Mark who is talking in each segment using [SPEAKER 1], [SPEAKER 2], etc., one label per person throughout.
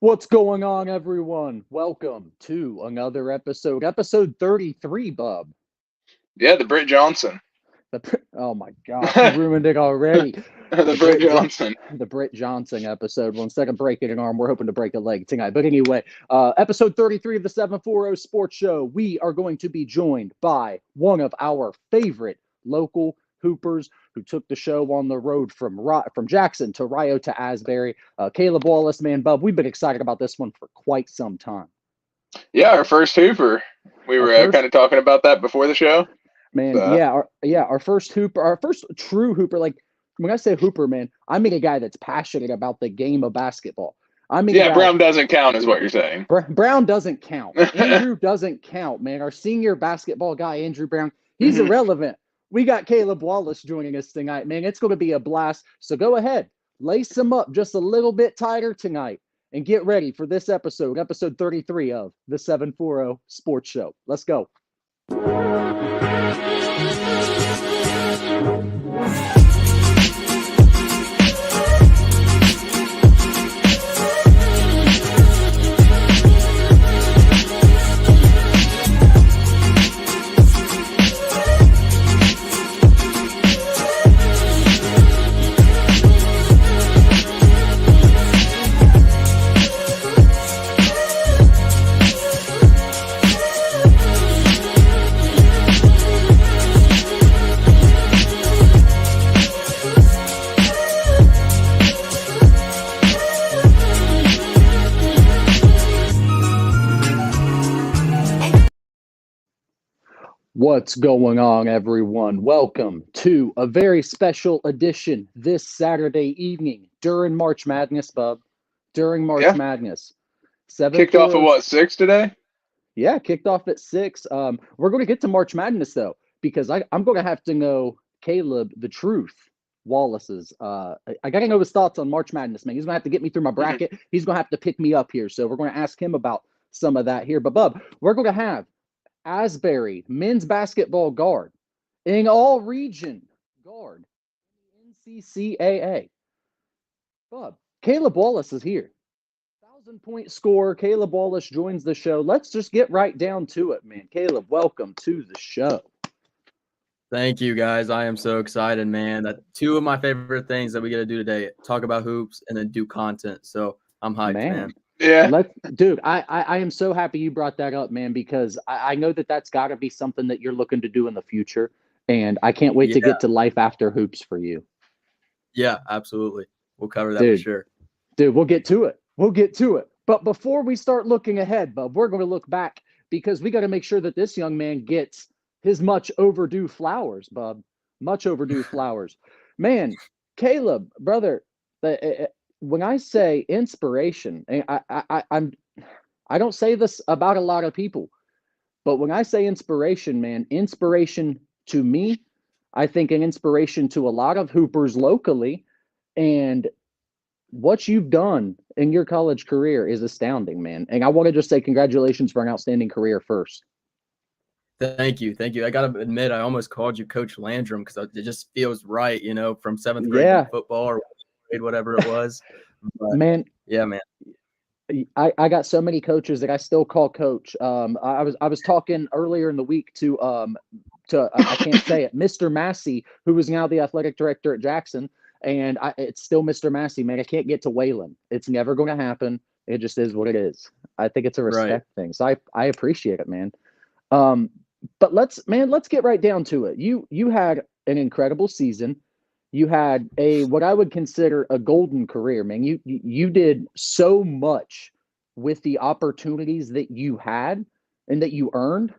[SPEAKER 1] What's going on, everyone? Welcome to another episode 33, bub.
[SPEAKER 2] Yeah, the Britt Johnson.
[SPEAKER 1] Oh my gosh, you ruined it already.
[SPEAKER 2] The
[SPEAKER 1] The
[SPEAKER 2] Britt
[SPEAKER 1] Brit, Brit,
[SPEAKER 2] Johnson.
[SPEAKER 1] the Brit Johnson episode. Well, instead of breaking an arm, we're hoping to break a leg tonight. But anyway, episode 33 of the 740 Sports Show. We are going to be joined by one of our favorite local hoopers who took the show on the road from Jackson to Rio to Asbury. Caleb Wallis, man, bub. We've been excited about this one for quite some time.
[SPEAKER 2] Yeah, our first Hooper. We
[SPEAKER 1] Our
[SPEAKER 2] were
[SPEAKER 1] first
[SPEAKER 2] kind of talking about that before the show.
[SPEAKER 1] Man,
[SPEAKER 2] So,
[SPEAKER 1] our first hooper, our first true hooper. Like when I say hooper, man, I mean a guy that's passionate about the game of basketball. I mean a
[SPEAKER 2] yeah,
[SPEAKER 1] guy.
[SPEAKER 2] Brown doesn't count, is what you're saying.
[SPEAKER 1] Brown doesn't count. Andrew doesn't count, man. Our senior basketball guy, Andrew Brown, he's
[SPEAKER 2] Mhm.
[SPEAKER 1] irrelevant. We got Caleb Wallace joining us tonight, man. It's going to be a blast. So go ahead, lace him up just a little bit tighter tonight, and get ready for this episode 33 of the 740 Sports Show. Let's go. What's going on, everyone? Welcome to a very special edition this Saturday evening during March Madness, bub. During March
[SPEAKER 2] Yeah,
[SPEAKER 1] Madness.
[SPEAKER 2] kicked off at
[SPEAKER 1] 740.
[SPEAKER 2] what, 6 today?
[SPEAKER 1] Yeah, kicked off at 6. We're going to get to March Madness, though, because I'm going to have to know Caleb the truth. Wallace's. I got to know his thoughts on March Madness, man. He's going to have to get me through my
[SPEAKER 2] Mhm.
[SPEAKER 1] bracket. He's going to have to pick me up here. So we're going to ask him about some of that here. But, bub, we're going to have Asbury men's basketball guard, in all region guard, NCCAA. Bub, Caleb Wallace is here. 1,000-point scorer. Caleb Wallace joins the show. Let's just get right down to it, man. Caleb, welcome to the show.
[SPEAKER 3] Thank you, guys. I am so excited, man. That two of my favorite things that we get to do today: talk about hoops and then do content. So I'm hyped, man.
[SPEAKER 2] Yeah.
[SPEAKER 1] Dude, I am so happy you brought that up, man, because I know that's got to be something that you're looking to do in the future, and I can't wait to
[SPEAKER 3] Yeah.
[SPEAKER 1] get to life after hoops for you.
[SPEAKER 3] Yeah, absolutely. We'll cover that
[SPEAKER 1] Dude.
[SPEAKER 3] for sure.
[SPEAKER 1] Dude, we'll get to it. We'll get to it. But before we start looking ahead, bub, we're going to look back because we got to make sure that this young man gets his much overdue flowers, bub. Much overdue flowers. Man, Caleb, brother, when I say inspiration, I don't say this about a lot of people, but when I say inspiration, man, inspiration to me, I think an inspiration to a lot of hoopers locally, and what you've done in your college career is astounding, man. And I want to just say congratulations for an outstanding career first.
[SPEAKER 3] Thank you. Thank you. I got to admit, I almost called you Coach Landrum because it just feels right, from 7th grade
[SPEAKER 1] Yeah,
[SPEAKER 3] football or grade, whatever it was. But
[SPEAKER 1] man.
[SPEAKER 3] yeah, man.
[SPEAKER 1] I got so many coaches that I still call coach. I was talking earlier in the week to I can't say it, Mr. Massey, who is now the athletic director at Jackson, and it's still Mr. Massey, man. I can't get to Wayland. It's never going to happen. It just is what it is. I think it's a respect thing, so I appreciate it, man. But let's get right down to it. You had an incredible season. You had what I would consider a golden career, man. You did so much with the opportunities that you had and that you earned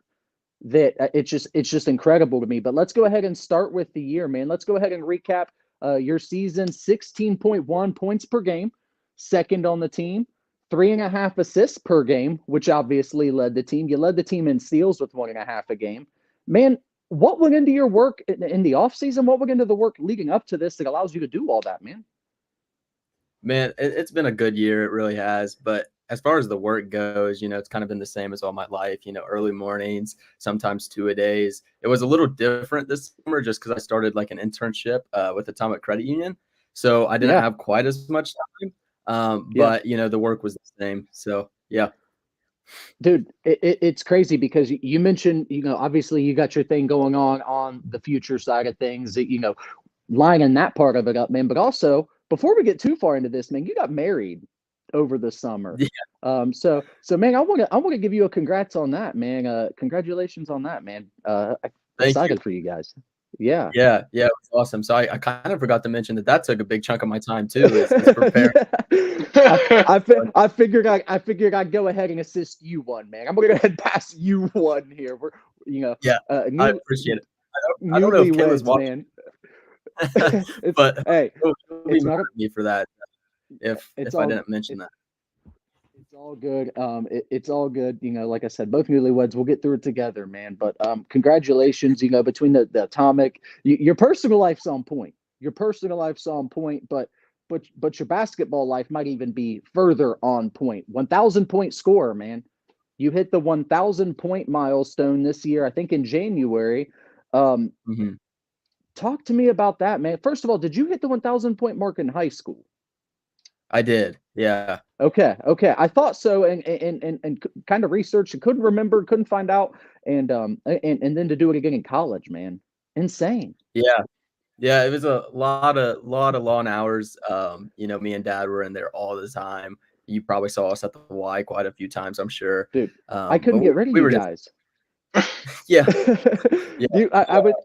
[SPEAKER 1] that it's just incredible to me. But let's go ahead and start with the year, man. Let's go ahead and recap your season. 16.1 points per game, second on the team. 3.5 assists per game, which obviously led the team. You led the team in steals with 1.5 a game. Man, what went into your work in the offseason? What went into the work leading up to this that allows you to do all that, man?
[SPEAKER 3] Man, it's been a good year. It really has. But as far as the work goes, it's kind of been the same as all my life, early mornings, sometimes 2-a-days. It was a little different this summer just because I started like an internship with Atomic Credit Union. So I didn't have quite as much time. But the work was the same. So yeah.
[SPEAKER 1] Dude, it's crazy because you mentioned, obviously you got your thing going on the future side of things, that, lining that part of it up, man. But also, before we get too far into this, man, you got married over the summer.
[SPEAKER 3] Yeah.
[SPEAKER 1] So man, I want to give you a congrats on that, man. Congratulations on that, man. Excited for you guys. Yeah.
[SPEAKER 3] Yeah, it was awesome. So I kind of forgot to mention that took a big chunk of my time too, is preparing.
[SPEAKER 1] I figured I'd go ahead and assist you one, man. I'm gonna go ahead and pass you one here. We're
[SPEAKER 3] I appreciate it. I don't know if Kayla's watching, but
[SPEAKER 1] hey,
[SPEAKER 3] it's not me for that if I didn't mention that.
[SPEAKER 1] It's all good. It's all good. Like I said, both newlyweds. We'll get through it together, man. But congratulations. Between the atomic, your personal life's on point. Your personal life's on point, but your basketball life might even be further on point. 1,000 point scorer, man. You hit the 1,000 point milestone this year, I think in January. Talk to me about that, man. First of all, did you hit the 1,000 point mark in high school?
[SPEAKER 3] I did. Yeah.
[SPEAKER 1] Okay. I thought so, and kind of researched and couldn't remember, couldn't find out, and then to do it again in college, man, insane.
[SPEAKER 3] Yeah. It was a lot of long hours. Me and Dad were in there all the time. You probably saw us at the Y quite a few times, I'm sure.
[SPEAKER 1] Dude, I couldn't get rid of you guys.
[SPEAKER 3] Yeah.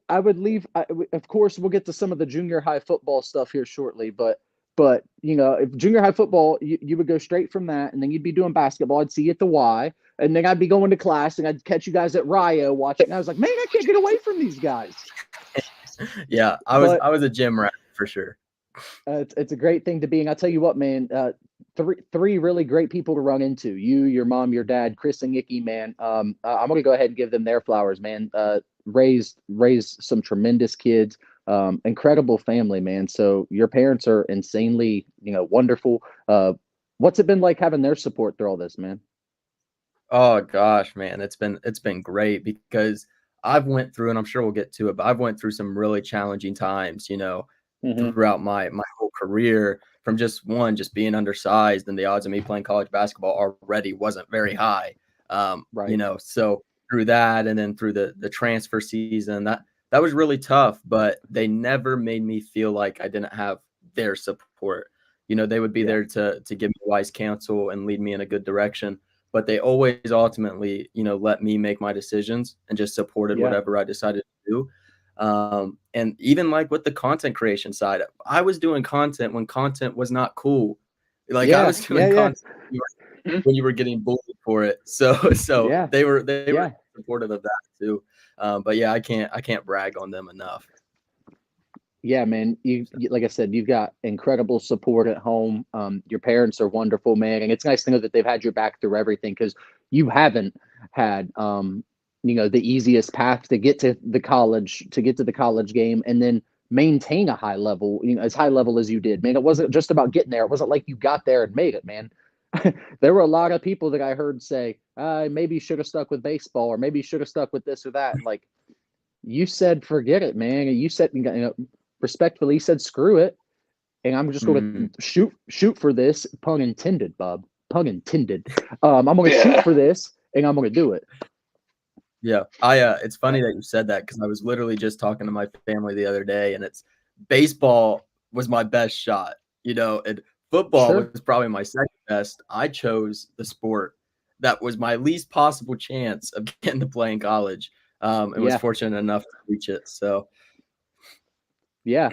[SPEAKER 1] I would leave. Of course, we'll get to some of the junior high football stuff here shortly, but if junior high football, you would go straight from that, and then you'd be doing basketball. I'd see you at the Y, and then I'd be going to class, and I'd catch you guys at Rio watching. And I was like, man, I can't get away from these guys.
[SPEAKER 3] Yeah, I was a gym rat for sure.
[SPEAKER 1] It's a great thing to be, and I'll tell you what, man. Three really great people to run into. You, your mom, your dad, Chris and Nikki, man. I'm gonna go ahead and give them their flowers, man. Raised some tremendous kids. Incredible family, man. So your parents are insanely, wonderful. What's it been like having their support through all this, man?
[SPEAKER 3] Oh gosh, man, it's been great because I've went through, and I'm sure we'll get to it, but I've went through some really challenging times, throughout my whole career, from just being undersized, and the odds of me playing college basketball already wasn't very high.
[SPEAKER 1] Right.
[SPEAKER 3] So through that, and then through the transfer season, that was really tough, but they never made me feel like I didn't have their support. They would be there to give me wise counsel and lead me in a good direction, but they always ultimately, let me make my decisions and just supported whatever I decided to do. And even like with the content creation side, I was doing content when content was not cool. Like I was doing content when you were getting bullied for it. So they were supportive of that too. But yeah, I can't brag on them enough.
[SPEAKER 1] Yeah, man. You like I said, you've got incredible support at home. Your parents are wonderful, man, and it's nice to know that they've had your back through everything, because you haven't had the easiest path to get to the college game, and then maintain a high level, as high level as you did, man. It wasn't just about getting there. It wasn't like you got there and made it, man. There were a lot of people that I heard say, maybe you should have stuck with baseball, or maybe you should have stuck with this or that. And like, you said, forget it, man. And you said, respectfully, you said, screw it. And I'm just going to shoot for this. Pun intended, Bob. Pun intended. I'm going to shoot for this, and I'm going to do it.
[SPEAKER 3] Yeah, it's funny that you said that, because I was literally just talking to my family the other day, and it's baseball was my best shot, and football was probably my second best. I chose the sport that was my least possible chance of getting to play in college, and was fortunate enough to reach it. So,
[SPEAKER 1] yeah,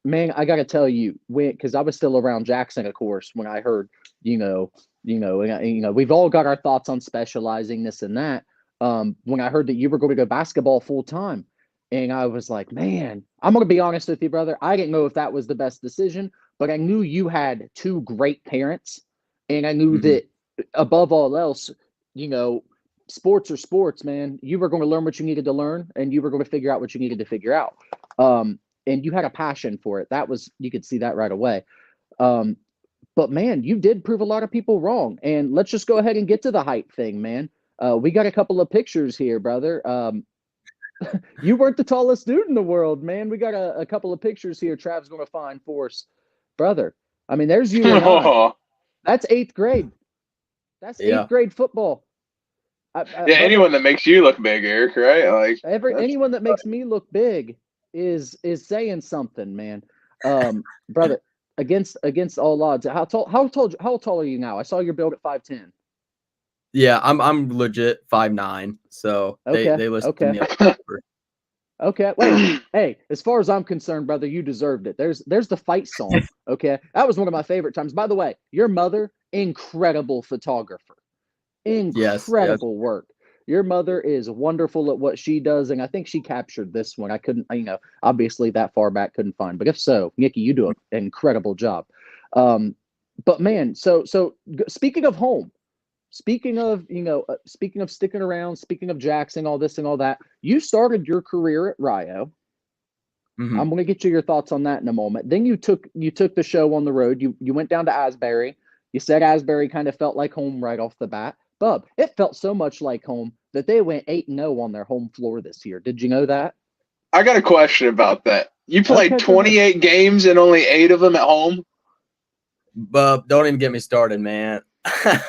[SPEAKER 1] man, I got to tell you, because I was still around Jackson, of course, when I heard, we've all got our thoughts on specializing this and that. When I heard that you were going to go basketball full time, and I was like, man, I'm going to be honest with you, brother. I didn't know if that was the best decision, but I knew you had two great parents, and I knew that above all else, sports are sports, man. You were going to learn what you needed to learn, and you were going to figure out what you needed to figure out. And you had a passion for it. You could see that right away. But man, you did prove a lot of people wrong. And let's just go ahead and get to the height thing, man. We got a couple of pictures here, brother. You weren't the tallest dude in the world, man. We got a couple of pictures here Trav's going to find for us. Brother, I mean, there's you and I. That's 8th grade. That's 8th grade football.
[SPEAKER 2] Anyone that makes you look big, Eric, right? Like
[SPEAKER 1] anyone that makes me look big is saying something, man. Brother, against all odds. How tall are you now? I saw you're built at 5'10".
[SPEAKER 3] Yeah, I'm legit 5'9", so they listed me up.
[SPEAKER 1] Okay, wait. Hey, as far as I'm concerned, brother, you deserved it. There's the fight song. Okay, that was one of my favorite times. By the way, your mother, incredible photographer, incredible work. Your mother is wonderful at what she does, and I think she captured this one. I couldn't, obviously that far back couldn't find, but if so, Nikki, you do an incredible job. But man, so speaking of home. Speaking of sticking around, speaking of Jackson, all this and all that, you started your career at Rio.
[SPEAKER 3] Mm-hmm.
[SPEAKER 1] I'm going to get you your thoughts on that in a moment. Then you took the show on the road. You went down to Asbury. You said Asbury kind of felt like home right off the bat. Bub, it felt so much like home that they went 8-0 on their home floor this year. Did you know that?
[SPEAKER 2] I got a question about that. You played 28 games and only 8 of them at home?
[SPEAKER 3] Bub, don't even get me started, man.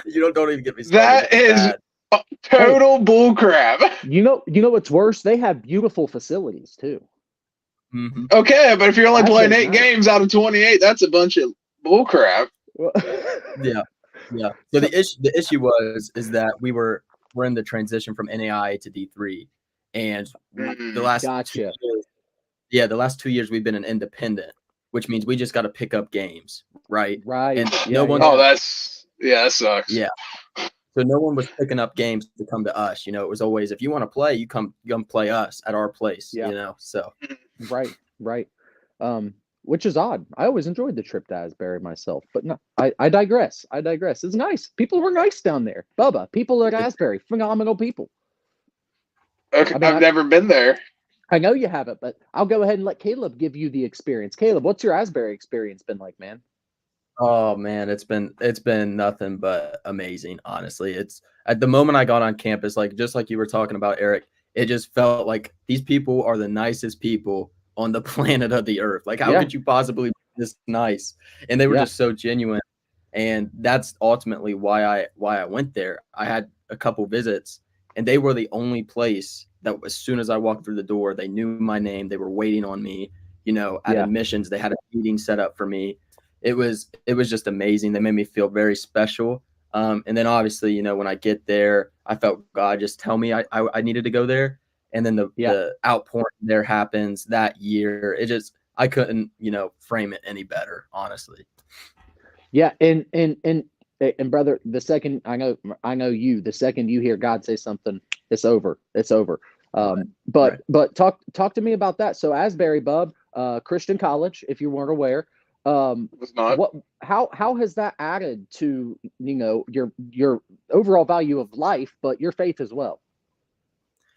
[SPEAKER 3] You don't even get me started.
[SPEAKER 2] That is total bullcrap.
[SPEAKER 1] You know what's worse? They have beautiful facilities too.
[SPEAKER 3] Mm-hmm.
[SPEAKER 2] Okay, but if you're only playing 8 games out of 28, that's a bunch of bullcrap.
[SPEAKER 3] Yeah. So the issue is that we're in the transition from NAIA to D3, and the last 2 years, the last 2 years we've been an independent, which means we just got to pick up games, right?
[SPEAKER 1] Right.
[SPEAKER 3] And
[SPEAKER 2] that sucks.
[SPEAKER 3] Yeah. So no one was picking up games to come to us. It was always, if you want to play, you come play us at our place.
[SPEAKER 1] Yeah.
[SPEAKER 3] So.
[SPEAKER 1] Right. Which is odd. I always enjoyed the trip to Asbury myself, but no, I digress. It's nice. People were nice down there. Bubba, people at Asbury, phenomenal people.
[SPEAKER 2] Okay, I've never been there.
[SPEAKER 1] I know you haven't, but I'll go ahead and let Caleb give you the experience. Caleb, what's your Asbury experience been like, man?
[SPEAKER 3] Oh man, it's been nothing but amazing, honestly. It's at the moment I got on campus, just like you were talking about, Eric, it just felt like these people are the nicest people on the planet of the earth. Like, how could you possibly be this nice? And they were just so genuine. And that's ultimately why I went there. I had a couple visits, and they were the only place that as soon as I walked through the door, they knew my name. They were waiting on me, at admissions. They had a meeting set up for me. It was just amazing. They made me feel very special. And then obviously, when I get there, I felt God just tell me I needed to go there. And then the outpouring there happens that year. I couldn't, frame it any better, honestly.
[SPEAKER 1] Yeah. And brother, the second I know you, the second you hear God say something, it's over. But talk to me about that. So Asbury, Bub, Christian college, if you weren't aware,
[SPEAKER 2] was not.
[SPEAKER 1] How has that added to your overall value of life, but your faith as well?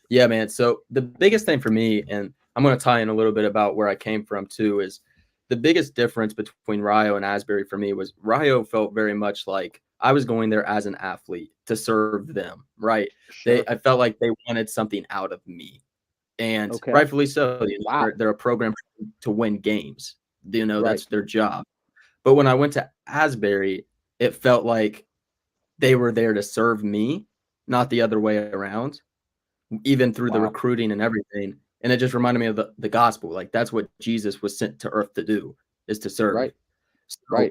[SPEAKER 3] Yeah, man. So the biggest thing for me, and I'm going to tie in a little bit about where I came from too, is the biggest difference between Rio and Asbury for me was Rio felt very much like I was going there as an athlete to serve them, right? Sure. I felt like they wanted something out of me, and rightfully so. They're a program to win games. That's their job. But when I went to Asbury, it felt like they were there to serve me, not the other way around, even through the recruiting and everything. And it just reminded me of the gospel. Like, that's what Jesus was sent to earth to do, is to serve.
[SPEAKER 1] Right.
[SPEAKER 3] So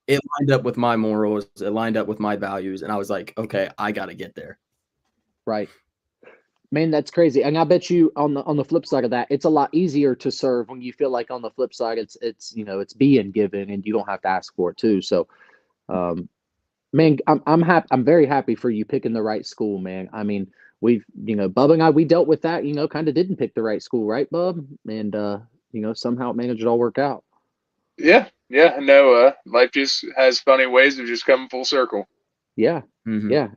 [SPEAKER 3] it lined up with my morals. It lined up with my values. And I was like, okay, I got to get there.
[SPEAKER 1] Right. Man, that's crazy. And I bet you on the flip side of that, it's a lot easier to serve when you feel like on the flip side, it's being given and you don't have to ask for it too. So, man, I'm happy. I'm very happy for you picking the right school, man. I mean, we've, Bub and I, we dealt with that, kind of didn't pick the right school, right, Bub? And, somehow it managed to all work out.
[SPEAKER 2] Yeah. No, life just has funny ways of just coming full circle.
[SPEAKER 1] Yeah. Mm-hmm. Yeah,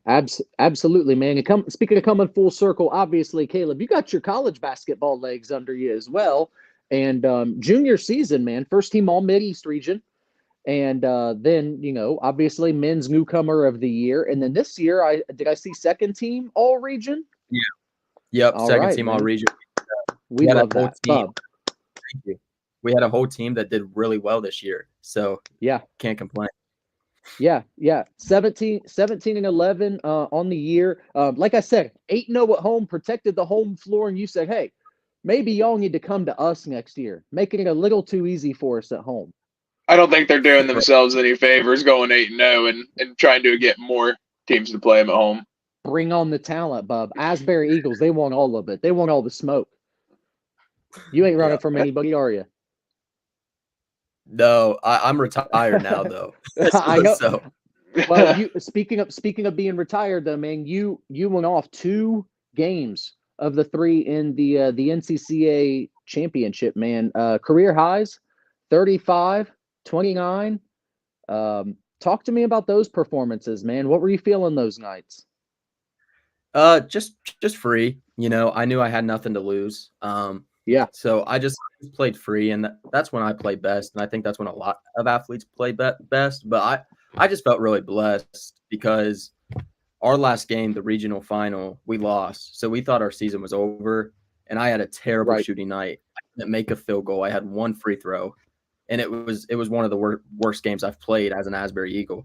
[SPEAKER 1] absolutely, man. And speaking of coming full circle, obviously, Caleb, you got your college basketball legs under you as well. And junior season, man, first team all Mid-East region. And then, obviously men's newcomer of the year. And then this year, I see second team all region?
[SPEAKER 3] Yeah. Yep, all second team all region.
[SPEAKER 1] We love that. Bob.
[SPEAKER 3] Thank you. we had a whole team that did really well this year. So
[SPEAKER 1] Yeah.
[SPEAKER 3] can't complain.
[SPEAKER 1] Yeah. 17-11 on the year. Like I said, 8-0 at home, protected the home floor, and you said, hey, maybe y'all need to come to us next year, making it a little too easy for us at home.
[SPEAKER 2] I don't think they're doing themselves any favors going 8-0 and trying to get more teams to play them at home.
[SPEAKER 1] Bring on the talent, bub. Asbury Eagles, they want all of it. They want all the smoke. You ain't running from anybody, are you?
[SPEAKER 3] No, I'm retired now, though.
[SPEAKER 1] I know.
[SPEAKER 3] So.
[SPEAKER 1] Well, speaking of being retired, though, man, you went off 2 games of the 3 in the NCCA championship, man. Career highs, 35, 29. Talk to me about those performances, man. What were you feeling those nights?
[SPEAKER 3] Just free. You know, I knew I had nothing to lose.
[SPEAKER 1] Yeah.
[SPEAKER 3] So I just played free, and that's when I play best. And I think that's when a lot of athletes play best. But I just felt really blessed because our last game, the regional final, we lost. So we thought our season was over, and I had a terrible shooting night. I didn't make a field goal. I had 1 free throw, and it was one of the worst games I've played as an Asbury Eagle.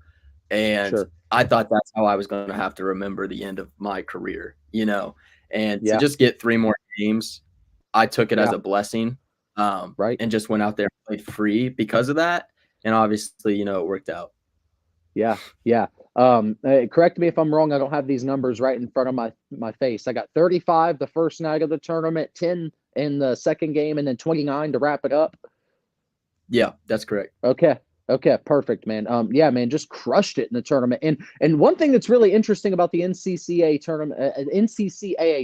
[SPEAKER 3] And I thought that's how I was going to have to remember the end of my career, you know. And to just get 3 more games, I took it as a blessing, and just went out there and played free because of that. And obviously, you know, it worked out.
[SPEAKER 1] Yeah. Correct me if I'm wrong. I don't have these numbers right in front of my face. I got 35 the first night of the tournament, 10 in the second game, and then 29 to wrap it up.
[SPEAKER 3] Yeah, that's correct.
[SPEAKER 1] Okay, perfect, man. Yeah, man, just crushed it in the tournament. And one thing that's really interesting about the NCCAA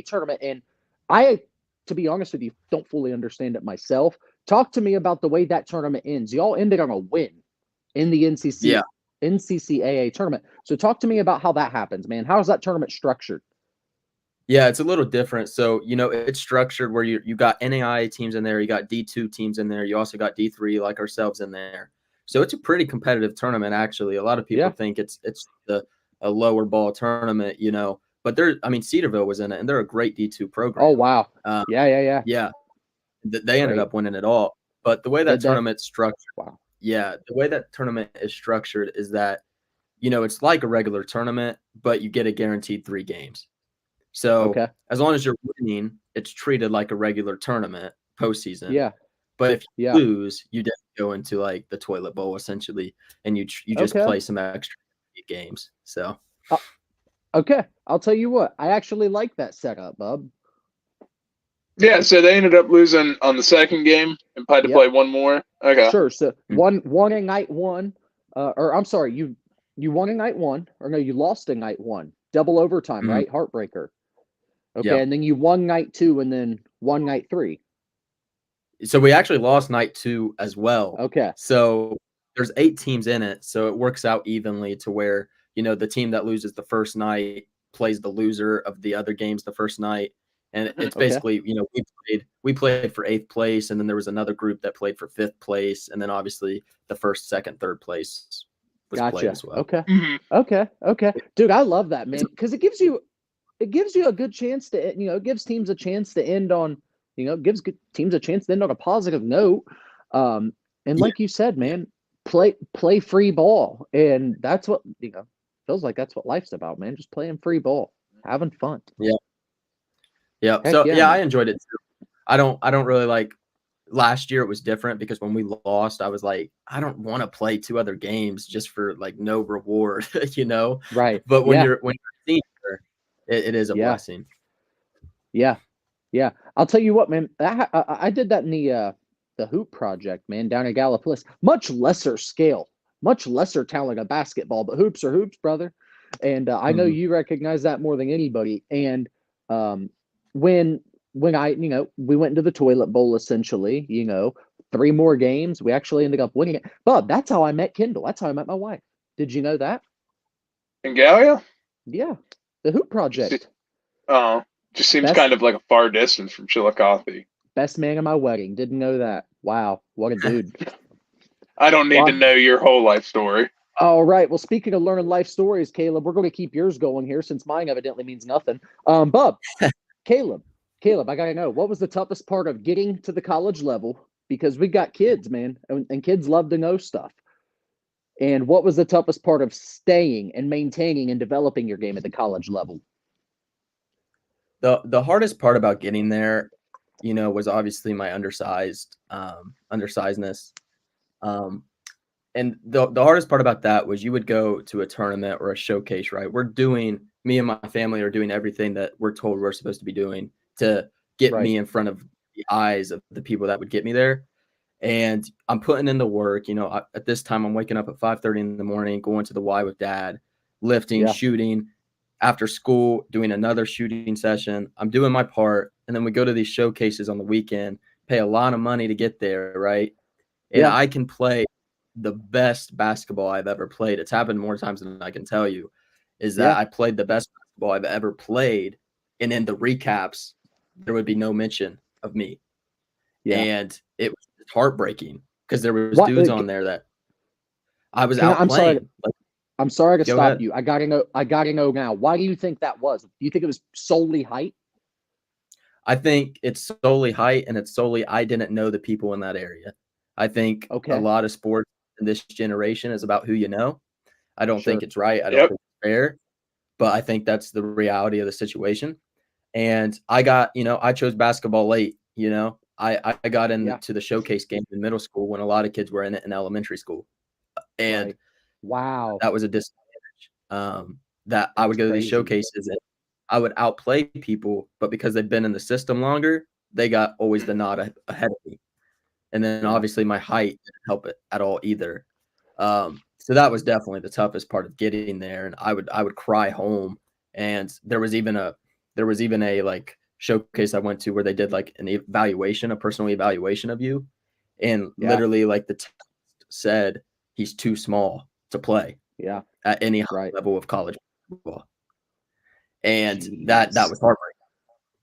[SPEAKER 1] tournament, and I, to be honest with you, don't fully understand it myself. Talk to me about the way that tournament ends. Y'all ended on a win in the NCCAA tournament. So talk to me about how that happens, man. How is that tournament structured?
[SPEAKER 3] Yeah, it's a little different. So, you know, it's structured where you got NAIA teams in there, you got D2 teams in there, you also got D3 like ourselves in there. So it's a pretty competitive tournament, actually. A lot of people think it's a lower ball tournament, you know, but Cedarville was in it, and they're a great D2 program.
[SPEAKER 1] Oh, wow. Yeah.
[SPEAKER 3] They ended up winning it all. But the way that tournament's structured,
[SPEAKER 1] the
[SPEAKER 3] way that tournament is structured is that, you know, it's like a regular tournament, but you get a guaranteed 3 games. So as long as you're winning, it's treated like a regular tournament postseason.
[SPEAKER 1] Yeah.
[SPEAKER 3] But if you lose, you just go into like the toilet bowl essentially, and you just play some extra games. So
[SPEAKER 1] okay, I'll tell you what, I actually like that setup, bub.
[SPEAKER 2] Yeah, so they ended up losing on the second game and had to play 1 more. Okay,
[SPEAKER 1] sure. So one in night 1, or I'm sorry, you won in night 1, or no, you lost in night 1, double overtime, right? Heartbreaker. Okay, and then you won night 2, and then won night 3.
[SPEAKER 3] So we actually lost night 2 as well.
[SPEAKER 1] Okay.
[SPEAKER 3] So there's 8 teams in it, so it works out evenly to where, you know, the team that loses the first night plays the loser of the other games the first night. And it's basically, you know, we played for 8th place, and then there was another group that played for 5th place, and then obviously the 1st, 2nd, 3rd place was played as well.
[SPEAKER 1] Okay. Dude, I love that, man, because it gives you a good chance to, you know, it gives teams a chance to end on, you know, gives teams a chance to end on a positive note. And like you said, man, play free ball. And that's what, you know, feels like that's what life's about, man. Just playing free ball, having fun.
[SPEAKER 3] Yeah. So I enjoyed it too. I don't really like, last year it was different because when we lost, I was like, I don't want to play 2 other games just for like no reward, you know?
[SPEAKER 1] Right.
[SPEAKER 3] But when you're a senior, it is a blessing.
[SPEAKER 1] Yeah. I'll tell you what, man, I did that in the hoop project, man, down in Gallipolis. Much lesser scale, much lesser talent of basketball, but hoops are hoops, brother. And I know you recognize that more than anybody. And when I, you know, we went into the toilet bowl, essentially, you know, 3 more games, we actually ended up winning it. Bub, that's how I met Kendall. That's how I met my wife. Did you know that?
[SPEAKER 2] In Gallia?
[SPEAKER 1] Yeah, the hoop project.
[SPEAKER 2] Just seems kind of like a far distance from Chillicothe.
[SPEAKER 1] Best man at my wedding. Didn't know that. Wow, what a dude.
[SPEAKER 2] I don't need to know your whole life story.
[SPEAKER 1] All right. Well, speaking of learning life stories, Caleb, we're going to keep yours going here since mine evidently means nothing. Bub, Caleb, I got to know, what was the toughest part of getting to the college level, because we got kids, man, and kids love to know stuff. And what was the toughest part of staying and maintaining and developing your game at the college level?
[SPEAKER 3] The hardest part about getting there, was obviously my undersizedness. And the hardest part about that was you would go to a tournament or a showcase, right? Me and my family are doing everything that we're told we're supposed to be doing to get me in front of the eyes of the people that would get me there. And I'm putting in the work, at this time I'm waking up at 5:30 in the morning, going to the Y with dad, lifting, shooting, after school, doing another shooting session. I'm doing my part. And then we go to these showcases on the weekend, pay a lot of money to get there, right? And I can play the best basketball I've ever played. It's happened more times than I can tell you, is that I played the best basketball I've ever played. And in the recaps, there would be no mention of me. And it was heartbreaking because there was dudes on there that I was outplaying.
[SPEAKER 1] I'm sorry to stop you. I gotta know now. Why do you think that was? Do you think it was solely height?
[SPEAKER 3] I think it's solely height, and it's solely I didn't know the people in that area. I think a lot of sports in this generation is about who you know. I don't think it's right. I don't think it's fair, but I think that's the reality of the situation. And I got, I chose basketball late, I got into the showcase game in middle school when a lot of kids were in it in elementary school. And that was a disadvantage. That I would go to these showcases and I would outplay people, but because they've been in the system longer, they got always the nod ahead of me. And then obviously my height didn't help it at all either. So that was definitely the toughest part of getting there. And I would cry home. And there was even a like showcase I went to where they did like a personal evaluation of you. And literally like the test said he's too small to play at any high level of college basketball. And that was heartbreaking.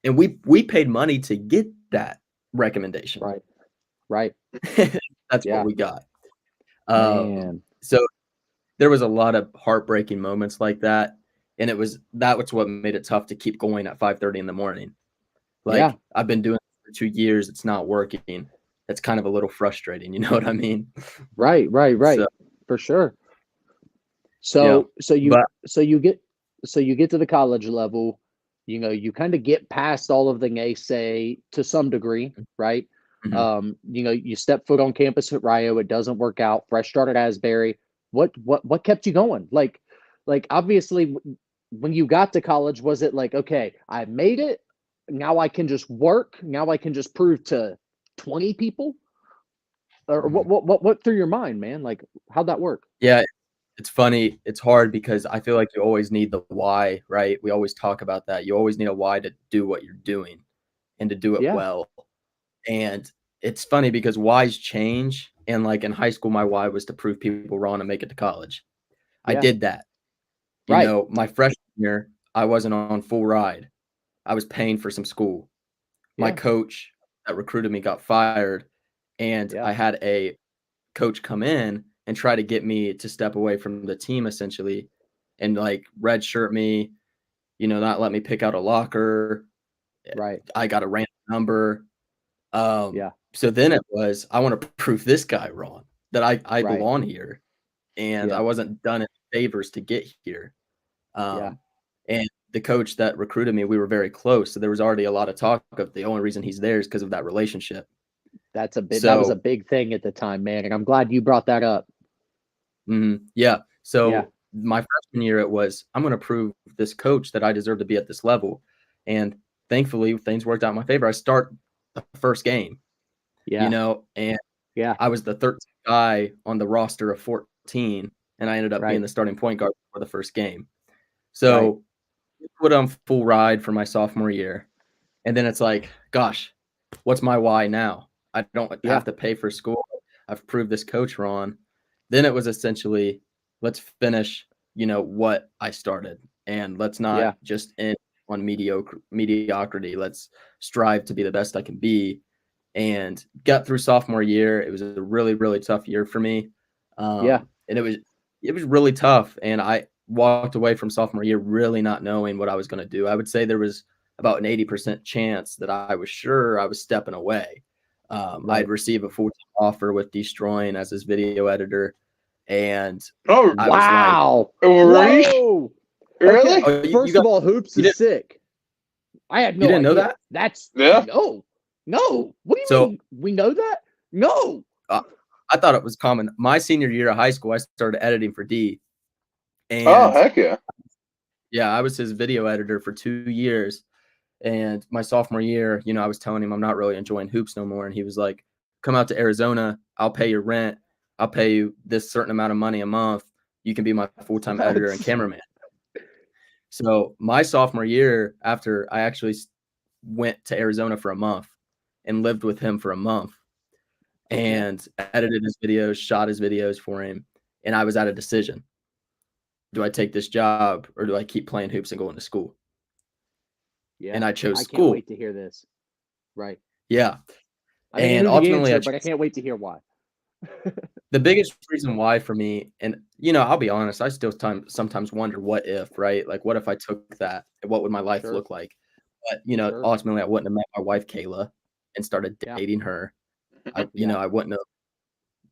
[SPEAKER 3] And we paid money to get that recommendation.
[SPEAKER 1] Right.
[SPEAKER 3] That's what we got. So there was a lot of heartbreaking moments like that. And that was what made it tough to keep going at 5:30 in the morning. Like I've been doing it for 2 years. It's not working. It's kind of a little frustrating. You know what I mean?
[SPEAKER 1] Right. So, for sure. So you get to the college level, you kind of get past all of the naysay to some degree, right? Mm-hmm. You step foot on campus at Rio, it doesn't work out. Fresh start at Asbury. What kept you going? Like obviously when you got to college, was it like, okay, I made it, now I can just work, now I can just prove to 20 people? Or what through your mind, man? Like, how'd that work?
[SPEAKER 3] Yeah, it's funny. It's hard because I feel like you always need the why, right? We always talk about that. You always need a why to do what you're doing and to do it well. And it's funny because whys change. And like in high school, my why was to prove people wrong and make it to college. I did that. My freshman year, I wasn't on full ride. I was paying for some school. My coach that recruited me got fired. And I had a coach come in and try to get me to step away from the team essentially and like redshirt me, not let me pick out a locker.
[SPEAKER 1] Right.
[SPEAKER 3] I got a random number. So then it was, I want to prove this guy wrong, that I belong here. And I wasn't done any favors to get here. And the coach that recruited me, we were very close. So there was already a lot of talk of the only reason he's there is because of that relationship.
[SPEAKER 1] That was a big thing at the time, man. And I'm glad you brought that up.
[SPEAKER 3] Yeah. So my freshman year, it was, I'm going to prove this coach that I deserve to be at this level. And thankfully things worked out in my favor. I start the first game, and I was the 13th guy on the roster of 14. And I ended up being the starting point guard for the first game. So put on full ride for my sophomore year. And then it's like, gosh, what's my why now? I don't have to pay for school. I've proved this coach wrong. Then it was essentially, let's finish, what I started. And let's not just end on mediocrity. Let's strive to be the best I can be. And got through sophomore year. It was a really, really tough year for me. And it was really tough. And I walked away from sophomore year really not knowing what I was going to do. I would say there was about an 80% chance that I was sure I was stepping away. I'd receive a full-time offer with Destroying as his video editor, and
[SPEAKER 2] Oh,
[SPEAKER 3] I was like,
[SPEAKER 1] wow.
[SPEAKER 2] Whoa. Really?
[SPEAKER 1] Okay. First of all, Hoops is sick. I had no idea.
[SPEAKER 3] You didn't know that?
[SPEAKER 1] That's
[SPEAKER 2] Yeah.
[SPEAKER 1] No. What do you mean? We know that? No.
[SPEAKER 3] I thought it was common. My senior year of high school, I started editing for D. And
[SPEAKER 2] oh, heck yeah.
[SPEAKER 3] Yeah, I was his video editor for 2 years. And my sophomore year, I was telling him I'm not really enjoying hoops no more. And he was like, come out to Arizona. I'll pay your rent. I'll pay you this certain amount of money a month. You can be my full-time editor and cameraman. So my sophomore year, after I actually went to Arizona for a month and lived with him for a month and edited his videos, shot his videos for him. And I was at a decision. Do I take this job or do I keep playing hoops and going to school?
[SPEAKER 1] Yeah.
[SPEAKER 3] And I chose school.
[SPEAKER 1] I can't wait to hear this. Right.
[SPEAKER 3] Yeah.
[SPEAKER 1] And ultimately, but I can't wait to hear why.
[SPEAKER 3] The biggest reason why for me, and I'll be honest, I still sometimes wonder what if, right? Like, what if I took that? What would my life look like? But ultimately, I wouldn't have met my wife Kayla and started dating her. I wouldn't have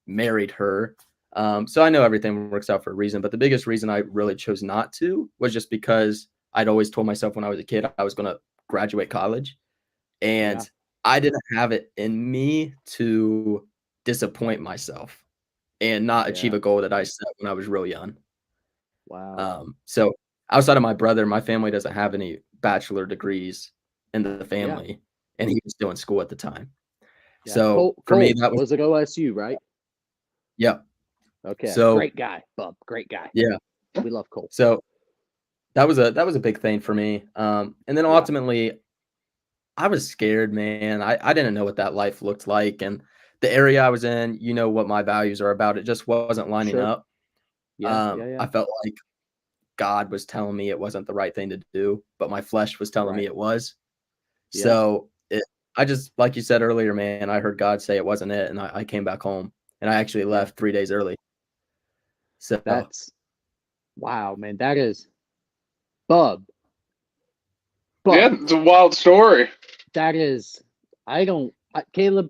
[SPEAKER 3] married her. So I know everything works out for a reason. But the biggest reason I really chose not to was just because I'd always told myself when I was a kid I was going to graduate college, and I didn't have it in me to disappoint myself and not achieve a goal that I set when I was real young.
[SPEAKER 1] Wow.
[SPEAKER 3] So outside of my brother, my family doesn't have any bachelor degrees in the family, and he was still in school at the time. Yeah. So for me, that was
[SPEAKER 1] at OSU, right?
[SPEAKER 3] Yeah.
[SPEAKER 1] Okay. So great guy, Bub. Great guy.
[SPEAKER 3] Yeah.
[SPEAKER 1] We love Cole.
[SPEAKER 3] So that was a big thing for me. And then ultimately, I was scared, man. I didn't know what that life looked like, and the area I was in, what my values are about. It just wasn't lining up. I felt like God was telling me it wasn't the right thing to do, but my flesh was telling me it was. Yeah. So I just, like you said earlier, man, I heard God say it wasn't it, and I came back home, and I actually left 3 days early. So
[SPEAKER 1] that's wow, man. That is Bub.
[SPEAKER 2] Yeah, it's a wild story.
[SPEAKER 1] That is, Caleb,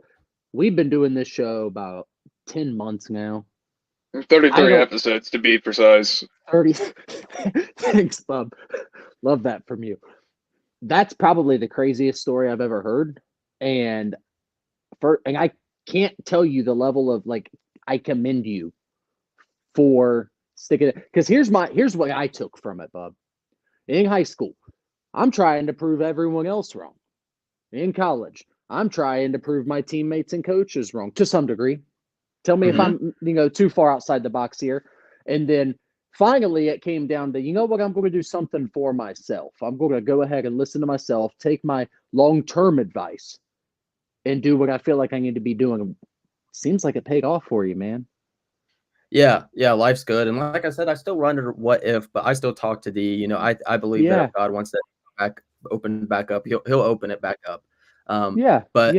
[SPEAKER 1] we've been doing this show about 10 months now.
[SPEAKER 2] 33 episodes to be precise.
[SPEAKER 1] 30. Thanks, Bub. Love that from you. That's probably the craziest story I've ever heard. And I can't tell you the level of, like, I commend you for sticking it. Because here's what I took from it, Bub. In high school, I'm trying to prove everyone else wrong. In college, I'm trying to prove my teammates and coaches wrong to some degree. Tell me if I'm, too far outside the box here. And then finally it came down to, what, I'm going to do something for myself. I'm going to go ahead and listen to myself, take my long-term advice, and do what I feel like I need to be doing. Seems like it paid off for you, man.
[SPEAKER 3] Yeah, life's good. And like I said, I still wonder what if, but I still talk to D. I believe that if God wants that open back up, he'll open it back up. But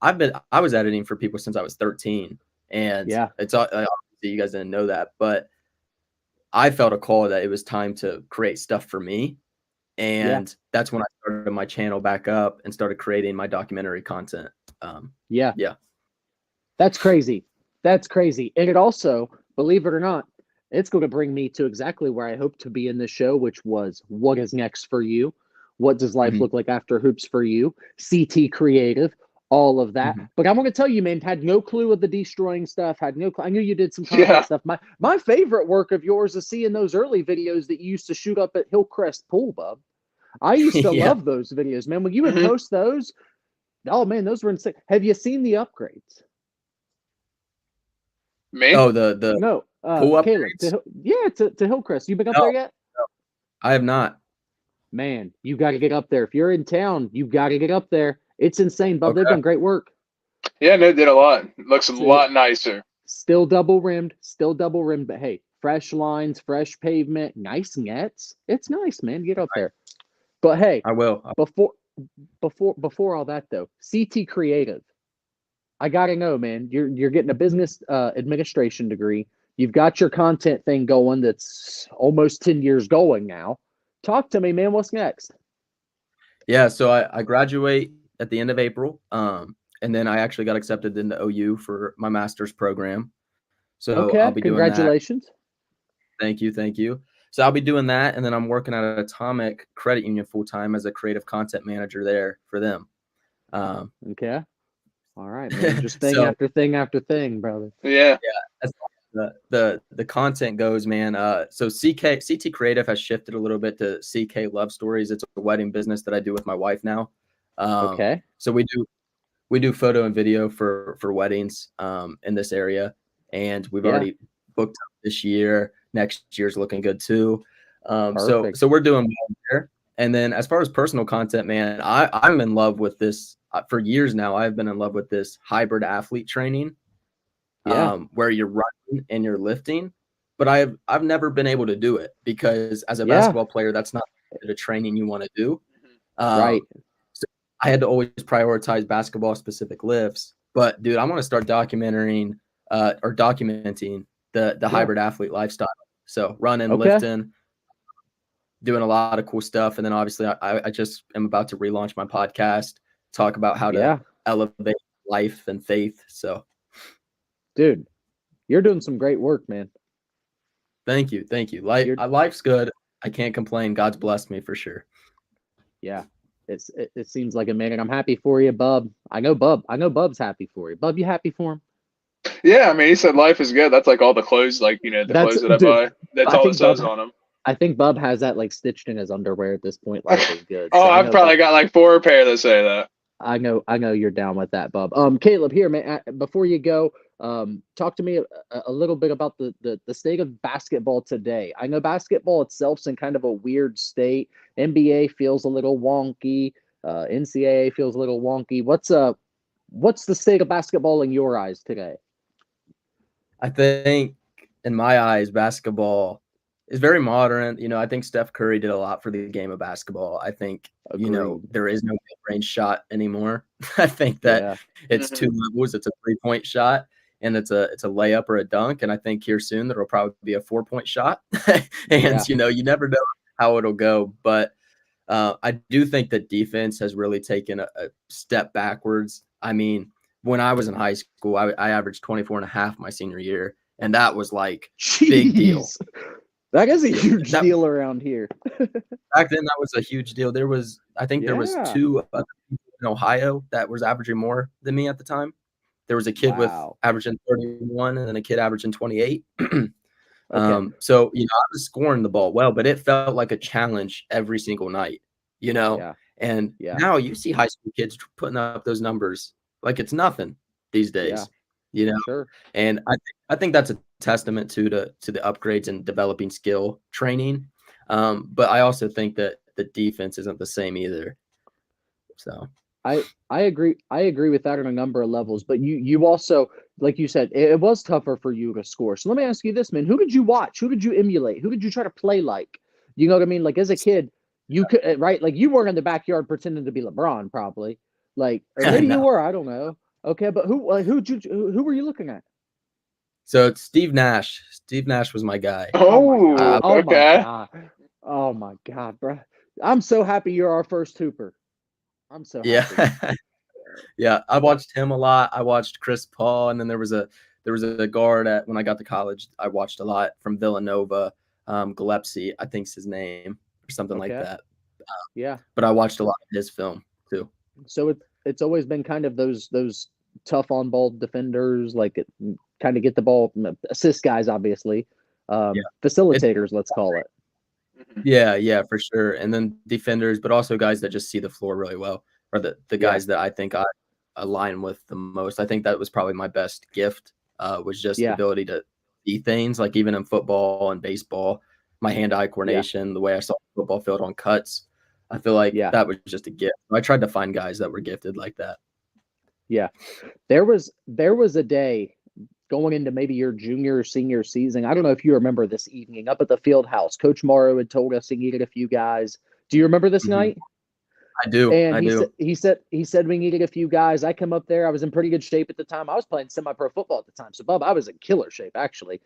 [SPEAKER 3] I was editing for people since I was 13, and it's obviously you guys didn't know that, but I felt a call that it was time to create stuff for me, and that's when I started my channel back up and started creating my documentary content.
[SPEAKER 1] That's crazy. That's crazy. And it also, believe it or not, it's going to bring me to exactly where I hope to be in this show, which was what is next for you? What does life look like after hoops for you? CT Creative, all of that. But I'm going to tell you, man, had no clue of the destroying stuff. Had no clue. I knew you did some content stuff. My favorite work of yours is seeing those early videos that you used to shoot up at Hillcrest Pool, Bub. I used to love those videos, man. When you would post those, oh, man, those were insane. Have you seen the upgrades?
[SPEAKER 2] Me?
[SPEAKER 3] Oh, the
[SPEAKER 1] no,
[SPEAKER 3] pool
[SPEAKER 1] Caleb, to Hillcrest. You been up there yet?
[SPEAKER 3] No, I have not.
[SPEAKER 1] Man, you got to get up there. If you're in town, you got to get up there. It's insane, Bub. They've done great work.
[SPEAKER 2] Yeah, they did a lot. Looks a lot nicer.
[SPEAKER 1] Still double rimmed, but hey, fresh lines, fresh pavement, nice nets. It's nice, man. Get up there. But hey,
[SPEAKER 3] I will.
[SPEAKER 1] Before all that though, CT Creative. I gotta know, man. You're getting a business administration degree. You've got your content thing going that's almost 10 years going now. Talk to me, man. What's next?
[SPEAKER 3] Yeah, so I graduate at the end of April. And then I actually got accepted into OU for my master's program. So
[SPEAKER 1] Okay,
[SPEAKER 3] I'll be doing that.
[SPEAKER 1] congratulations.
[SPEAKER 3] Thank you. So I'll be doing that, and then I'm working at Atomic Credit Union full-time as a creative content manager there for them.
[SPEAKER 1] Okay. All right, man. Just thing
[SPEAKER 3] So-
[SPEAKER 1] after thing after thing, brother.
[SPEAKER 2] Yeah.
[SPEAKER 3] As the content goes, man. So CT Creative has shifted a little bit to CK Love Stories. It's a wedding business that I do with my wife now.
[SPEAKER 1] Okay.
[SPEAKER 3] So we do photo and video for weddings in this area, and we've already booked up this year. Next year's looking good too. So we're doing well there. And then as far as personal content, man, I'm in love with this for years now. I've been in love with this hybrid athlete training, where you're running and you're lifting. But I've never been able to do it because as a basketball player, that's not the training you want to do.
[SPEAKER 1] Right.
[SPEAKER 3] So I had to always prioritize basketball specific lifts. But dude, I want to start documenting the hybrid athlete lifestyle. So running, lifting, doing a lot of cool stuff. And then obviously I just am about to relaunch my podcast, talk about how to elevate life and faith. So
[SPEAKER 1] dude, you're doing some great work, man.
[SPEAKER 3] Thank you. Life's good. I can't complain. God's blessed me for sure.
[SPEAKER 1] Yeah. It seems like it, man, and I'm happy for you, Bub. I know Bub's happy for you. Bub, you happy for him?
[SPEAKER 2] Yeah, I mean, he said life is good. That's like all the clothes, like, the clothes that I buy. That's all it says on them.
[SPEAKER 1] I think Bub has that like stitched in his underwear at this point. Life is good.
[SPEAKER 2] Oh, I've probably got like 4 pair that say that.
[SPEAKER 1] I know you're down with that, Bub. Caleb, here, man. Before you go, talk to me a little bit about the state of basketball today. I know basketball itself's in kind of a weird state. NBA feels a little wonky. NCAA feels a little wonky. What's the state of basketball in your eyes today?
[SPEAKER 3] I think in my eyes, basketball is very modern. I think Steph Curry did a lot for the game of basketball. I think, there is no mid-range shot anymore. I think that it's 2 levels. It's a 3-point shot and it's a layup or a dunk. And I think here soon there will probably be a 4-point shot. And, you never know how it'll go. But I do think that defense has really taken a step backwards. I mean, when I was in high school, I averaged 24.5 my senior year. And that was like big deal.
[SPEAKER 1] That is a huge deal around here.
[SPEAKER 3] Back then, that was a huge deal. There was 2 in Ohio that was averaging more than me at the time. There was a kid with averaging 31 and then a kid averaging 28. So, I was scoring the ball well, but it felt like a challenge every single night, And now you see high school kids putting up those numbers like it's nothing these days,
[SPEAKER 1] Sure.
[SPEAKER 3] And I think that's a testament to the upgrades and developing skill training. But I also think that the defense isn't the same either. So
[SPEAKER 1] I agree with that on a number of levels, but you also, like you said, it was tougher for you to score. So let me ask you this, man. Who did you watch? Who did you emulate? Who did you try to play like? You know what I mean? Like as a kid, you could, right? Like you weren't in the backyard pretending to be LeBron, probably. Like, or maybe you were, I don't know. Okay, but who were you looking at?
[SPEAKER 3] So it's Steve Nash. Steve Nash was my guy.
[SPEAKER 2] Okay.
[SPEAKER 1] Oh my God, bro. I'm so happy you're our first hooper. I'm so happy.
[SPEAKER 3] Yeah. I watched him a lot. I watched Chris Paul, and then there was a guard when I got to college. I watched a lot from Villanova, Gillespie, I think's his name, or something like that. But I watched a lot of his film too.
[SPEAKER 1] So it's always been kind of those tough on ball defenders, like kind of get the ball, assist guys, obviously, facilitators, let's call it.
[SPEAKER 3] Yeah, for sure. And then defenders, but also guys that just see the floor really well, or the guys that I think I align with the most. I think that was probably my best gift, was just the ability to see things, like even in football and baseball, my hand-eye coordination, the way I saw the football field on cuts. I feel like that was just a gift. I tried to find guys that were gifted like that.
[SPEAKER 1] Yeah. There was a day going into maybe your junior or senior season. I don't know if you remember this evening up at the field house. Coach Morrow had told us he needed a few guys. Do you remember this night?
[SPEAKER 3] I do.
[SPEAKER 1] And he said we needed a few guys. I come up there. I was in pretty good shape at the time. I was playing semi-pro football at the time. So, Bub, I was in killer shape, actually.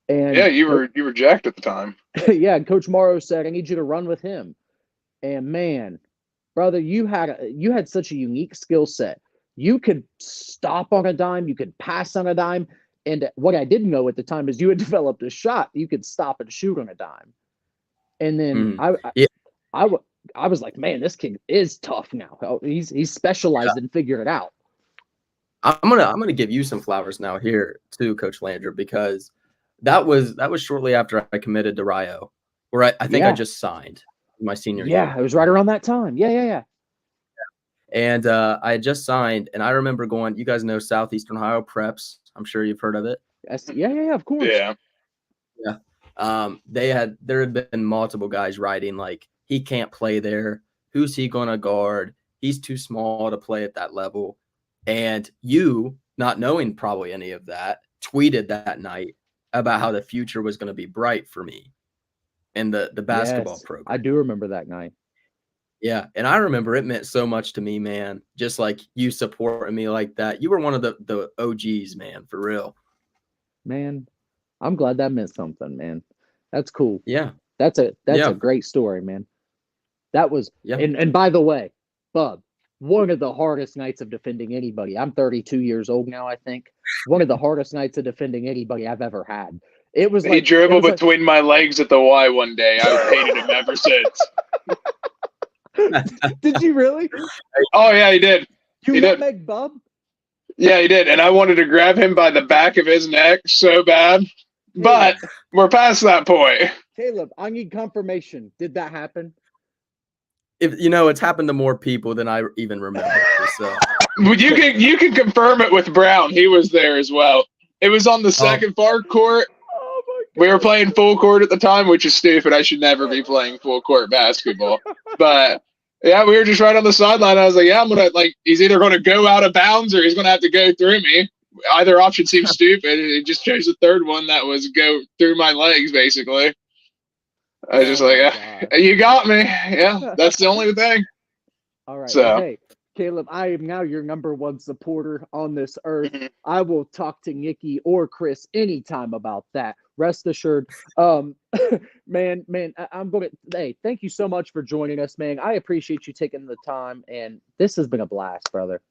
[SPEAKER 1] And
[SPEAKER 2] you were jacked at the time.
[SPEAKER 1] Yeah, and Coach Morrow said, I need you to run with him. And, man, brother, you had such a unique skill set. You could stop on a dime, you could pass on a dime, and what I didn't know at the time is you had developed a shot. You could stop and shoot on a dime. And then
[SPEAKER 3] Yeah.
[SPEAKER 1] I was like, man, this kid is tough now. He's specialized and figured it out.
[SPEAKER 3] I'm gonna give you some flowers now here too, Coach Landry, because that was shortly after I committed to Rio, where I think I just signed my senior year.
[SPEAKER 1] Yeah, it was right around that time. Yeah.
[SPEAKER 3] And I had just signed, and I remember going. You guys know Southeastern Ohio Preps. I'm sure you've heard of it.
[SPEAKER 1] Yeah, of course.
[SPEAKER 2] Yeah.
[SPEAKER 3] There had been multiple guys writing like, he can't play there. Who's he gonna guard? He's too small to play at that level. And you, not knowing probably any of that, tweeted that night about how the future was going to be bright for me in the basketball program.
[SPEAKER 1] I do remember that night.
[SPEAKER 3] Yeah. And I remember it meant so much to me, man. Just like you supporting me like that. You were one of the OGs, man, for real.
[SPEAKER 1] Man, I'm glad that meant something, man. That's cool.
[SPEAKER 3] Yeah.
[SPEAKER 1] That's a great story, man. That was, and by the way, Bub, one of the hardest nights of defending anybody. I'm 32 years old now, I think. One of the hardest nights of defending anybody I've ever had. It was
[SPEAKER 2] he dribbled between my legs at the Y one day. I've hated him ever since.
[SPEAKER 1] Did you really?
[SPEAKER 2] Oh, yeah, he did.
[SPEAKER 1] You nutmeg Bub?
[SPEAKER 2] Yeah, he did. And I wanted to grab him by the back of his neck so bad. But we're past that point.
[SPEAKER 1] Caleb, I need confirmation. Did that happen?
[SPEAKER 3] If it's happened to more people than I even remember. So
[SPEAKER 2] you can confirm it with Brown. He was there as well. It was on the second far court.
[SPEAKER 1] Oh my God.
[SPEAKER 2] We were playing full court at the time, which is stupid. I should never be playing full court basketball. But yeah, we were just right on the sideline. I was like, yeah, I'm gonna he's either gonna go out of bounds or he's gonna have to go through me. Either option seems stupid. It just chose the third one that was go through my legs, basically. I was just like, yeah, you got me. Yeah, that's the only thing.
[SPEAKER 1] All right.
[SPEAKER 2] So,
[SPEAKER 1] hey, Caleb, I am now your number one supporter on this earth. I will talk to Nikki or Chris anytime about that. Rest assured. Man, I'm going to, hey, thank you so much for joining us, man. I appreciate you taking the time, and this has been a blast, brother.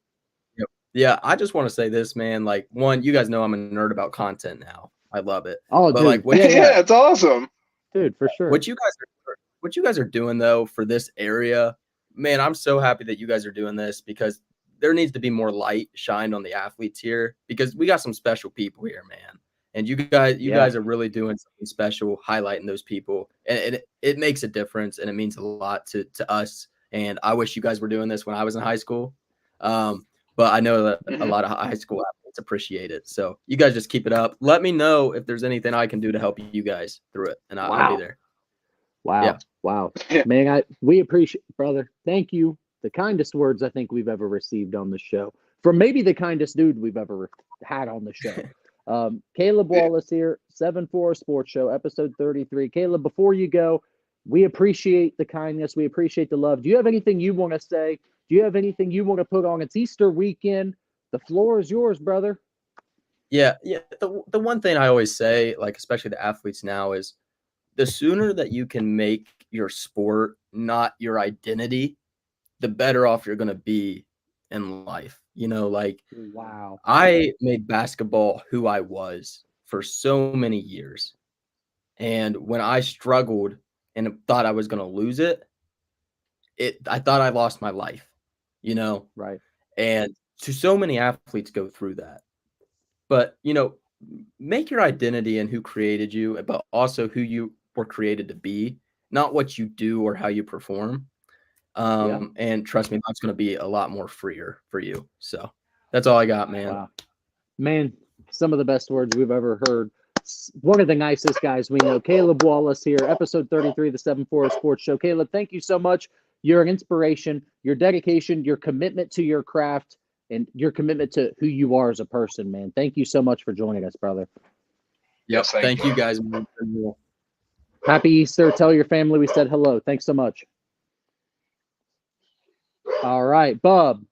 [SPEAKER 3] Yep. Yeah, I just want to say this, man. Like, one, you guys know I'm a nerd about content now. I love it.
[SPEAKER 1] Oh,
[SPEAKER 3] but
[SPEAKER 1] dude.
[SPEAKER 2] Yeah, it's awesome.
[SPEAKER 1] Dude, for sure.
[SPEAKER 3] What you guys are doing though for this area, man, I'm so happy that you guys are doing this, because there needs to be more light shined on the athletes here, because we got some special people here, man. And you guys are really doing something special, highlighting those people, and it makes a difference, and it means a lot to us. And I wish you guys were doing this when I was in high school, but I know that a lot of high school athletes appreciate it. So you guys just keep it up. Let me know if there's anything I can do to help you guys through it, and I'll be there.
[SPEAKER 1] Wow.
[SPEAKER 3] Yeah.
[SPEAKER 1] Wow. Man, we appreciate, brother. Thank you. The kindest words I think we've ever received on the show, from maybe the kindest dude we've ever had on the show. Caleb Wallis here, 7-4 Sports Show, episode 33. Caleb, before you go, we appreciate the kindness. We appreciate the love. Do you have anything you want to say? Do you have anything you want to put on? It's Easter weekend. The floor is yours, brother.
[SPEAKER 3] Yeah. The one thing I always say, like, especially the athletes now, is the sooner that you can make your sport not your identity, the better off you're going to be in life.
[SPEAKER 1] Wow.
[SPEAKER 3] I made basketball who I was for so many years. And when I struggled and thought I was going to lose it, I thought I lost my life,
[SPEAKER 1] Right.
[SPEAKER 3] And so many athletes go through that. But, make your identity in who created you, but also who you were created to be, not what you do or how you perform. And trust me, that's going to be a lot more freer for you. So that's all I got, man.
[SPEAKER 1] Wow. Man, some of the best words we've ever heard. One of the nicest guys we know. Caleb Wallis here, episode 33 of the 7-4 Sports Show. Caleb, thank you so much. You're an inspiration, your dedication, your commitment to your craft, and your commitment to who you are as a person, man. Thank you so much for joining us, brother.
[SPEAKER 3] Yep. Thank you guys.
[SPEAKER 1] Happy Easter. Tell your family we said hello. Thanks so much. All right, Bub.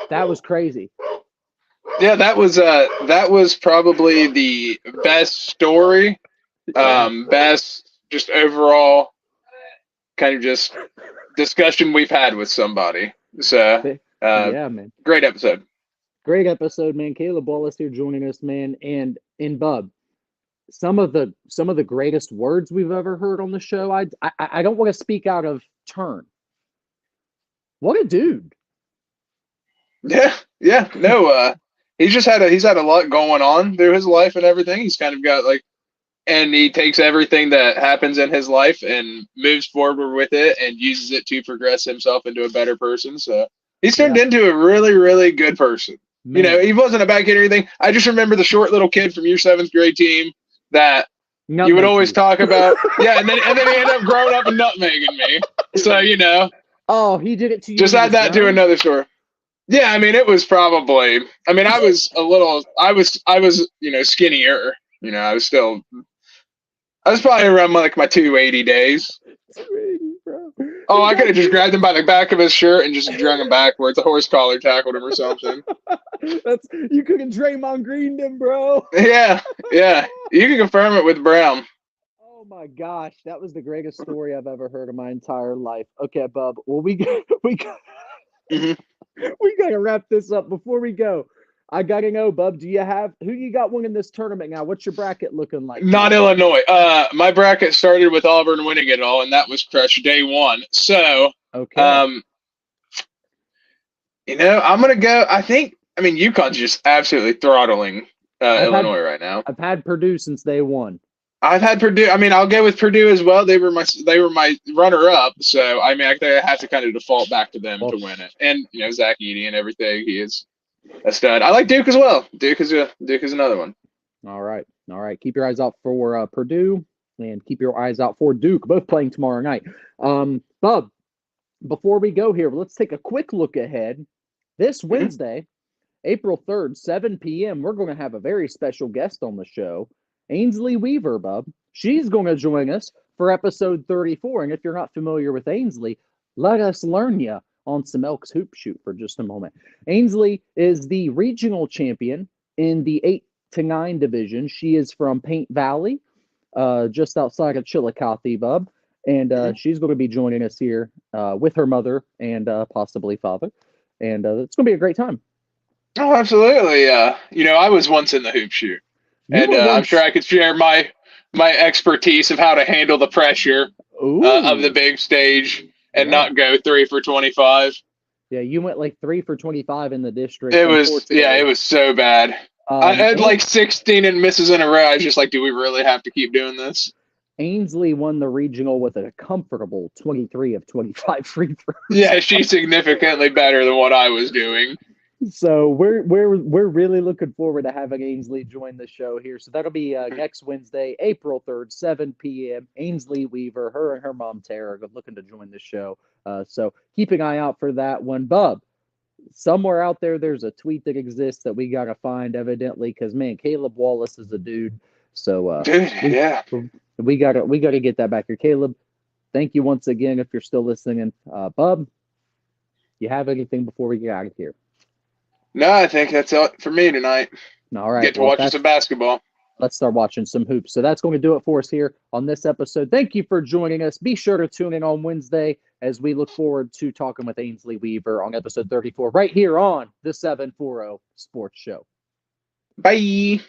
[SPEAKER 1] That was crazy.
[SPEAKER 2] Yeah, that was probably the best story. Best just overall kind of just discussion we've had with somebody. So,
[SPEAKER 1] Yeah, man.
[SPEAKER 2] great episode.
[SPEAKER 1] Great episode, man. Caleb Wallis here joining us, man. And Bub, some of the greatest words we've ever heard on the show. I don't want to speak out of turn. What a dude.
[SPEAKER 2] Yeah. No, he's had a lot going on through his life and everything. He's kind of got and he takes everything that happens in his life and moves forward with it and uses it to progress himself into a better person. So he's turned into a really, really good person. Man. You know, he wasn't a bad kid or anything. I just remember the short little kid from your 7th grade team that you would always talk about. Yeah, and then he ended up growing up and nutmegging me. So, you know.
[SPEAKER 1] Oh, he did it to you.
[SPEAKER 2] Just add that to another story. Yeah, I mean, it was probably. I mean, I was skinnier. You know, I was probably around my 280 days.
[SPEAKER 1] 280, bro.
[SPEAKER 2] Oh, I could have just grabbed him by the back of his shirt and just drug him backwards. A horse collar tackled him or something.
[SPEAKER 1] You could have Draymond Greened him, bro.
[SPEAKER 2] Yeah. You can confirm it with Brown.
[SPEAKER 1] Oh my gosh, that was the greatest story I've ever heard in my entire life. Okay, Bub. Well, we
[SPEAKER 2] Mm-hmm.
[SPEAKER 1] we gotta wrap this up. Before we go, I gotta know, Bub, who you got winning this tournament now? What's your bracket looking like?
[SPEAKER 2] Not Illinois. My bracket started with Auburn winning it all, and that was crushed day one. So,
[SPEAKER 1] okay.
[SPEAKER 2] You know, I'm gonna go. I mean, UConn's just absolutely throttling Illinois right now.
[SPEAKER 1] I've had Purdue since day one.
[SPEAKER 2] I've had Purdue. I mean, I'll go with Purdue as well. They were my runner-up. So, I mean, I have to kind of default back to them to win it. And, you know, Zach Edey and everything. He is a stud. I like Duke as well. Duke is another one.
[SPEAKER 1] All right. Keep your eyes out for Purdue and keep your eyes out for Duke, both playing tomorrow night. Bub, before we go here, let's take a quick look ahead. This Wednesday, April 3rd, 7 p.m., we're going to have a very special guest on the show, Ainsley Weaver, Bub. She's going to join us for episode 34. And if you're not familiar with Ainsley, let us learn you on some Elks Hoop Shoot for just a moment. Ainsley is the regional champion in the 8 to 9 division. She is from Paint Valley, just outside of Chillicothe, Bub. And she's going to be joining us here with her mother and possibly father. And it's going to be a great time.
[SPEAKER 2] Oh, absolutely. You know, I was once in the hoop shoot. And I'm sure I could share my expertise of how to handle the pressure of the big stage and not go 3 for 25.
[SPEAKER 1] Yeah, you went 3 for 25 in the district.
[SPEAKER 2] It was so bad. I had 16 misses in a row. I was just like, do we really have to keep doing this?
[SPEAKER 1] Ainsley won the regional with a comfortable 23 of 25 free throws.
[SPEAKER 2] Yeah, she's significantly better than what I was doing.
[SPEAKER 1] So we're really looking forward to having Ainsley join the show here. So that'll be next Wednesday, April 3rd, 7 p.m. Ainsley Weaver, her and her mom Tara, are looking to join the show. So keep an eye out for that one. Bub, somewhere out there's a tweet that exists that we got to find, evidently, because, man, Caleb Wallis is a dude. So we gotta get that back here. Caleb, thank you once again if you're still listening. Bub, you have anything before we get out of here?
[SPEAKER 2] No, I think that's it for me tonight.
[SPEAKER 1] All right.
[SPEAKER 2] Get to watch some basketball.
[SPEAKER 1] Let's start watching some hoops. So that's going to do it for us here on this episode. Thank you for joining us. Be sure to tune in on Wednesday as we look forward to talking with Ainsley Weaver on episode 34 right here on the 740 Sports Show.
[SPEAKER 2] Bye.